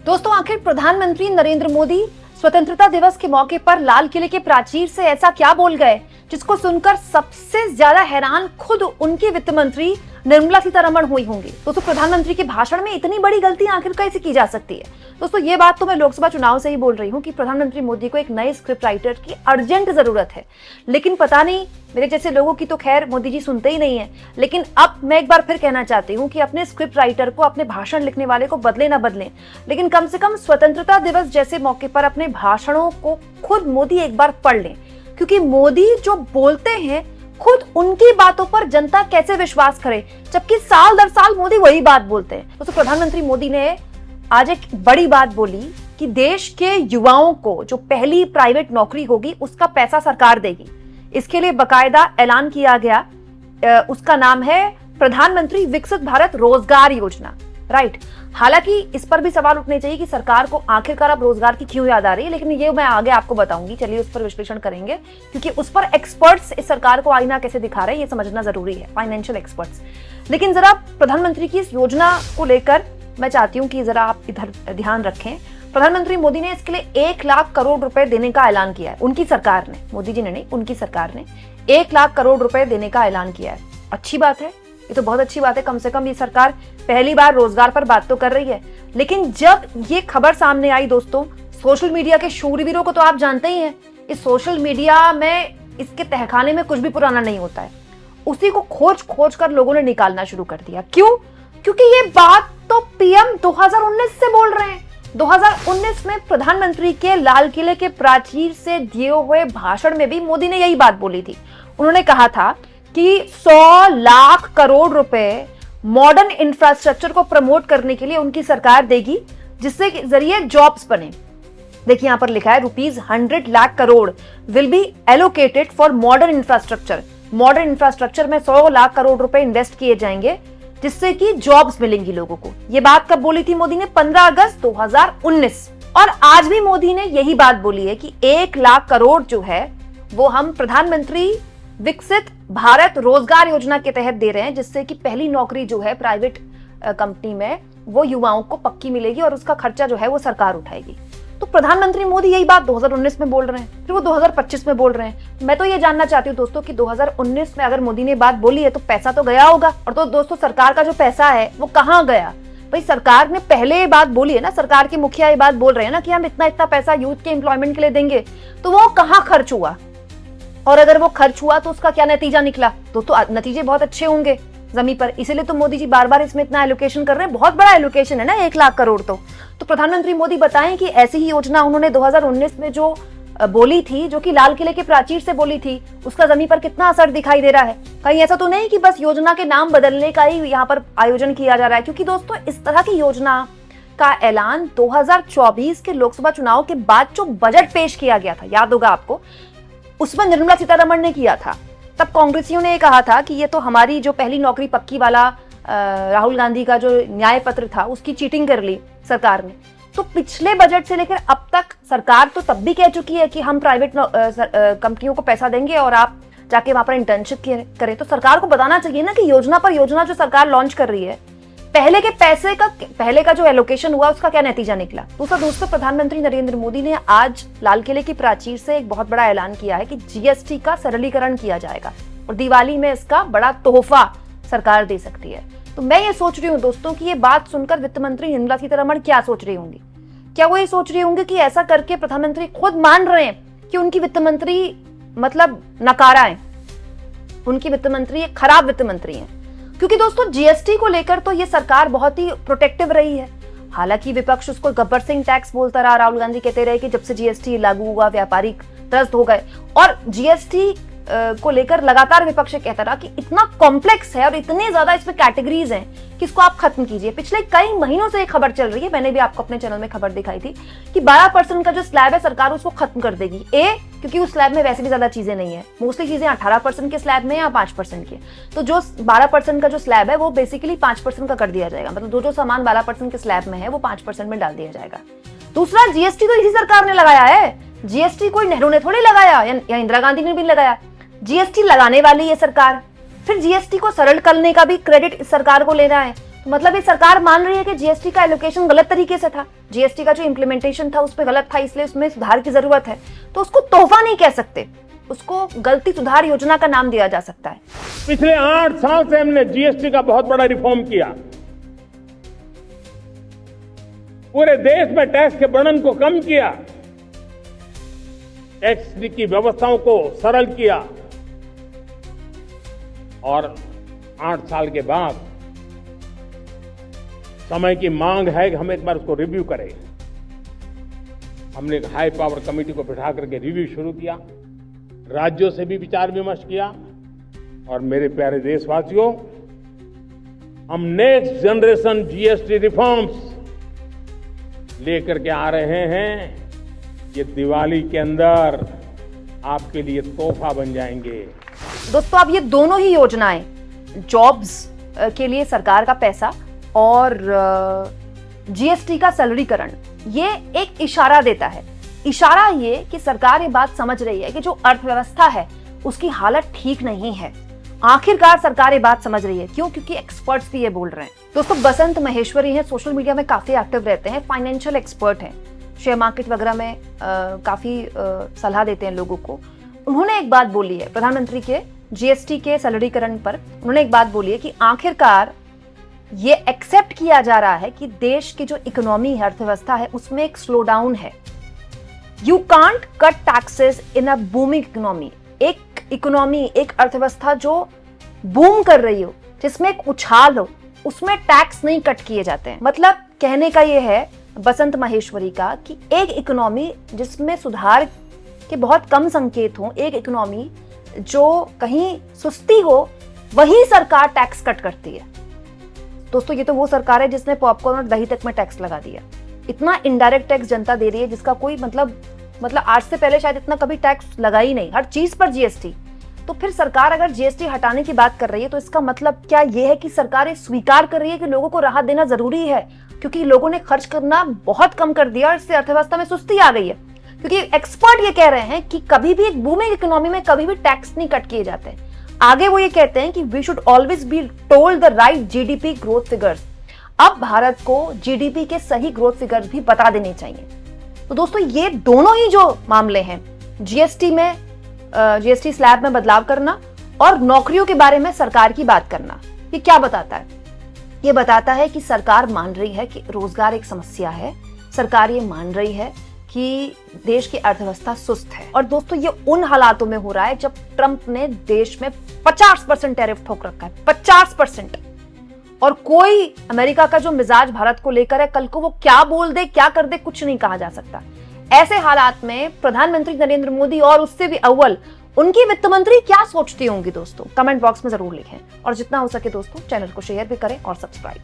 दोस्तों, आखिर प्रधानमंत्री नरेंद्र मोदी स्वतंत्रता दिवस के मौके पर लाल किले के प्राचीर से ऐसा क्या बोल गए जिसको सुनकर सबसे ज्यादा हैरान खुद उनके वित्त मंत्री निर्मला सीतारमण हुई होंगी। दोस्तों, प्रधानमंत्री के भाषण में इतनी बड़ी गलती आखिर कैसे की जा सकती है? दोस्तों, ये बात तो मैं लोकसभा चुनाव से ही बोल रही हूँ कि प्रधानमंत्री मोदी को एक नए स्क्रिप्ट राइटर की अर्जेंट जरूरत है। लेकिन पता नहीं, मेरे जैसे लोगों की तो खैर मोदी जी सुनते ही नहीं है। लेकिन अब मैं एक बार फिर कहना चाहती हूँ कि अपने स्क्रिप्ट राइटर को, अपने भाषण लिखने वाले को बदले ना बदलें, लेकिन कम से कम स्वतंत्रता दिवस जैसे मौके पर अपने भाषणों को खुद मोदी एक बार पढ़ लें, क्योंकि मोदी जो बोलते हैं खुद उनकी बातों पर जनता कैसे विश्वास करे, जबकि साल दर साल मोदी वही बात बोलते हैं। तो प्रधानमंत्री मोदी ने आज एक बड़ी बात बोली कि देश के युवाओं को जो पहली प्राइवेट नौकरी होगी उसका पैसा सरकार देगी। इसके लिए बकायदा ऐलान किया गया। उसका नाम है प्रधानमंत्री विकसित भारत रोजगार योजना, राइट। हालांकि इस पर भी सवाल उठने चाहिए कि सरकार को आखिरकार अब रोजगार की क्यों याद आ रही है, लेकिन ये मैं आगे आपको बताऊंगी। चलिए उस पर विश्लेषण करेंगे, क्योंकि उस पर एक्सपर्ट्स इस सरकार को आईना कैसे दिखा रहे हैं ये समझना जरूरी है, फाइनेंशियल एक्सपर्ट्स। लेकिन जरा प्रधानमंत्री की इस योजना को लेकर मैं चाहती हूँ कि जरा आप इधर ध्यान रखें। प्रधानमंत्री मोदी ने इसके लिए 1 लाख करोड़ रुपए देने का ऐलान किया है। उनकी सरकार ने, मोदी जी ने नहीं, उनकी सरकार ने 1 लाख करोड़ रुपए देने का ऐलान किया है। अच्छी बात है, ये तो बहुत अच्छी बात है। कम से कम ये सरकार पहली बार रोजगार पर बात तो कर रही है। लेकिन जब ये खबर सामने आई दोस्तों, सोशल मीडिया के शूरवीरों को तो आप जानते ही हैं। इस सोशल मीडिया में, इसके तहखाने में कुछ भी पुराना नहीं होता है। उसी को खोज खोज कर लोगों ने निकालना शुरू कर दिया। क्यों? क्योंकि ये बात तो पीएम 2019 से बोल रहे हैं। 2019 में प्रधानमंत्री के लाल किले के प्राचीर से दिए हुए भाषण में भी मोदी ने यही बात बोली थी। उन्होंने कहा था कि 100 लाख करोड़ रुपए मॉडर्न इंफ्रास्ट्रक्चर को प्रमोट करने के लिए उनकी सरकार देगी, जिससे जरिए जॉब्स बने। देखिए यहां पर लिखा है ₹100 lakh crore will be allocated for modern infrastructure. Modern infrastructure में 100 लाख करोड़ रुपए इन्वेस्ट किए जाएंगे, जिससे कि जॉब्स मिलेंगी लोगों को। ये बात कब बोली थी मोदी ने? 15 अगस्त 2019। और आज भी मोदी ने यही बात बोली है कि 1 लाख करोड़ जो है वो हम प्रधानमंत्री विकसित भारत रोजगार योजना के तहत दे रहे हैं, जिससे कि पहली नौकरी जो है प्राइवेट कंपनी में वो युवाओं को पक्की मिलेगी और उसका खर्चा जो है वो सरकार उठाएगी। तो प्रधानमंत्री मोदी यही बात 2019 में बोल रहे हैं, फिर वो 2025 में बोल रहे हैं। मैं तो ये जानना चाहती हूँ दोस्तों कि 2019 में अगर मोदी ने बात बोली है तो पैसा तो गया होगा। और तो दोस्तों, सरकार का जो पैसा है वो कहाँ गया? भाई, सरकार ने पहले ये बात बोली है ना, सरकार के मुखिया ये बात बोल रहे हैं ना कि हम इतना इतना पैसा यूथ के एम्प्लॉयमेंट के लिए देंगे, तो वो कहाँ खर्च हुआ? और अगर वो खर्च हुआ तो उसका क्या नतीजा निकला? दोस्तों, नतीजे बहुत अच्छे होंगे जमीन पर। इसीलिए तो मोदी जी बार बार इसमें इतना एलोकेशन कर रहे हैं। बहुत बड़ा एलोकेशन है ना, 1 लाख करोड़। तो प्रधानमंत्री मोदी बताएं कि ऐसी ही योजना उन्होंने 2019 में जो बोली थी, जो कि लाल किले के प्राचीर से बोली थी, उसका जमीन पर कितना असर दिखाई दे रहा है? कहीं ऐसा तो नहीं कि बस योजना के नाम बदलने का ही यहाँ पर आयोजन किया जा रहा है? क्योंकि दोस्तों, इस तरह की योजना का ऐलान 2024 के लोकसभा चुनाव के बाद जो बजट पेश किया गया था, याद होगा आपको, उसमें निर्मला सीतारमण ने किया था। तब कांग्रेसियों ने कहा था कि ये तो हमारी जो पहली नौकरी पक्की वाला राहुल गांधी का जो न्याय पत्र था उसकी चीटिंग कर ली सरकार ने। तो पिछले बजट से लेकर अब तक सरकार तो तब भी कह चुकी है कि हम प्राइवेट कंपनियों को पैसा देंगे और आप जाके वहां पर इंटर्नशिप करें। तो सरकार को बताना चाहिए ना कि योजना पर योजना जो सरकार लॉन्च कर रही है, पहले के पैसे का, पहले का जो एलोकेशन हुआ उसका क्या नतीजा निकला। दोस्तों, प्रधानमंत्री नरेंद्र मोदी ने आज लाल किले की प्राचीर से एक बहुत बड़ा ऐलान किया है कि जीएसटी का सरलीकरण किया जाएगा और दिवाली में इसका बड़ा तोहफा सरकार दे सकती है। तो मैं ये सोच रही हूँ दोस्तों कि ये बात सुनकर वित्त मंत्री निर्मला सीतारमण क्या सोच रही होंगी? क्या वो ये सोच रही होंगी कि ऐसा करके प्रधानमंत्री खुद मान रहे हैं कि उनकी वित्त मंत्री मतलब नकारा है, उनकी वित्त मंत्री एक खराब वित्त मंत्री है? क्योंकि दोस्तों, जीएसटी को लेकर तो ये सरकार बहुत ही प्रोटेक्टिव रही है। हालांकि विपक्ष उसको गब्बर सिंह टैक्स बोलता रहा। राहुल गांधी कहते रहे कि जब से जीएसटी लागू हुआ व्यापारी त्रस्त हो गए, और जीएसटी को लेकर लगातार विपक्ष कहता रहा कि इतना कॉम्प्लेक्स है और इतने ज्यादा इसमें कैटेगरीज हैं कि इसको आप खत्म कीजिए। पिछले कई महीनों से एक खबर चल रही है, मैंने भी आपको अपने चैनल में खबर दिखाई थी कि 12% का जो स्लैब है सरकार उसको खत्म कर देगी। क्योंकि उस स्लैब में वैसे भी ज्यादा चीजें नहीं है, मोस्टली चीजें 18% के स्लैब में या 5% के। तो जो 12% का जो स्लैब है वो बेसिकली 5% का कर दिया जाएगा। मतलब जो सामान 12% के स्लैब में है वो 5% में डाल दिया जाएगा। दूसरा, जीएसटी तो इसी सरकार ने लगाया है। जीएसटी कोई नेहरू ने थोड़ी लगाया या इंदिरा गांधी ने भी लगाया। जीएसटी लगाने वाली है सरकार। फिर जीएसटी को सरल करने का भी क्रेडिट इस सरकार को लेना है। मतलब ये सरकार मान रही है कि जीएसटी का एलोकेशन गलत तरीके से था, जीएसटी का जो इम्प्लीमेंटेशन था उसमें गलत था, इसलिए उसमें सुधार की जरूरत है। तो उसको तोहफा नहीं कह सकते, उसको गलती सुधार योजना का नाम दिया जा सकता है। पिछले 8 साल से हमने जीएसटी का बहुत बड़ा रिफॉर्म किया, पूरे देश में टैक्स के बर्डन को कम किया, टैक्स की व्यवस्थाओं को सरल किया, और 8 साल के बाद समय की मांग है कि हम एक बार उसको रिव्यू करें। हमने एक हाई पावर कमेटी को बिठा करके रिव्यू शुरू किया, राज्यों से भी विचार विमर्श किया, और मेरे प्यारे देशवासियों, हम नेक्स्ट जनरेशन जीएसटी रिफॉर्म्स लेकर के आ रहे हैं। ये दिवाली के अंदर आपके लिए तोहफा बन जाएंगे। दोस्तों, अब ये दोनों ही योजनाएं, जॉब्स के लिए सरकार का पैसा और जीएसटी का सरलीकरण, ये एक इशारा देता है। इशारा ये कि सरकार ये बात समझ रही है कि जो अर्थव्यवस्था है उसकी हालत ठीक नहीं है। आखिरकार सरकार ये बात समझ रही है। क्यों? क्योंकि एक्सपर्ट्स भी ये बोल रहे हैं। दोस्तों, बसंत महेश्वरी हैं, सोशल मीडिया में काफी एक्टिव रहते हैं, फाइनेंशियल एक्सपर्ट हैं, शेयर मार्केट वगैरह में काफी सलाह देते हैं लोगों को। उन्होंने एक बात बोली है प्रधानमंत्री के जीएसटी के सरलीकरण पर। उन्होंने एक बात बोली है कि आखिरकार ये एक्सेप्ट किया जा रहा है कि देश की जो इकोनॉमी है, अर्थव्यवस्था है, उसमें एक स्लो डाउन है। You can't cut taxes in a booming economy. एक इकोनॉमी, एक अर्थव्यवस्था जो बूम कर रही हो, जिसमें एक उछाल हो, उसमें टैक्स नहीं कट किए जाते हैं। मतलब कहने का ये है बसंत महेश्वरी का कि एक इकोनॉमी जिसमें सुधार के बहुत कम संकेत हो, एक इकोनॉमी जो कहीं सुस्ती हो, वही सरकार टैक्स कट करती है। दोस्तों, ये तो वो सरकार है जिसने पॉपकॉर्न और दही तक में टैक्स लगा दिया। इतना इनडायरेक्ट टैक्स जनता दे रही है जिसका कोई मतलब आज से पहले शायद इतना कभी टैक्स लगा ही नहीं, हर चीज पर जीएसटी। तो फिर सरकार अगर जीएसटी हटाने की बात कर रही है तो इसका मतलब क्या ये है कि सरकार स्वीकार कर रही है कि लोगों को राहत देना जरूरी है, क्योंकि लोगों ने खर्च करना बहुत कम कर दिया और इससे अर्थव्यवस्था में सुस्ती आ गई है। क्योंकि एक्सपर्ट ये कह रहे हैं कि कभी भी एक बूमिंग इकोनॉमी में कभी भी टैक्स नहीं कट किए जाते। आगे वो ये कहते हैं कि we should always be told the right GDP growth figures. अब भारत को जीडीपी के सही ग्रोथ फिगर्स भी बता देने चाहिए। तो दोस्तों, ये दोनों ही जो मामले हैं, जीएसटी में जीएसटी स्लैब में बदलाव करना और नौकरियों के बारे में सरकार की बात करना, ये क्या बताता है? ये बताता है कि सरकार मान रही है कि रोजगार एक समस्या है। सरकार ये मान रही है कि देश की अर्थव्यवस्था सुस्त है। और दोस्तों, ये उन हालातों में हो रहा है जब ट्रंप ने देश में 50% टैरिफ ठोक रखा है, 50%। और कोई अमेरिका का जो मिजाज भारत को लेकर है, कल को वो क्या बोल दे, क्या कर दे, कुछ नहीं कहा जा सकता। ऐसे हालात में प्रधानमंत्री नरेंद्र मोदी और उससे भी अव्वल उनकी वित्त मंत्री क्या सोचती होंगी दोस्तों? कमेंट बॉक्स में जरूर लिखें। और जितना हो सके दोस्तों, चैनल को शेयर भी करें और सब्सक्राइब।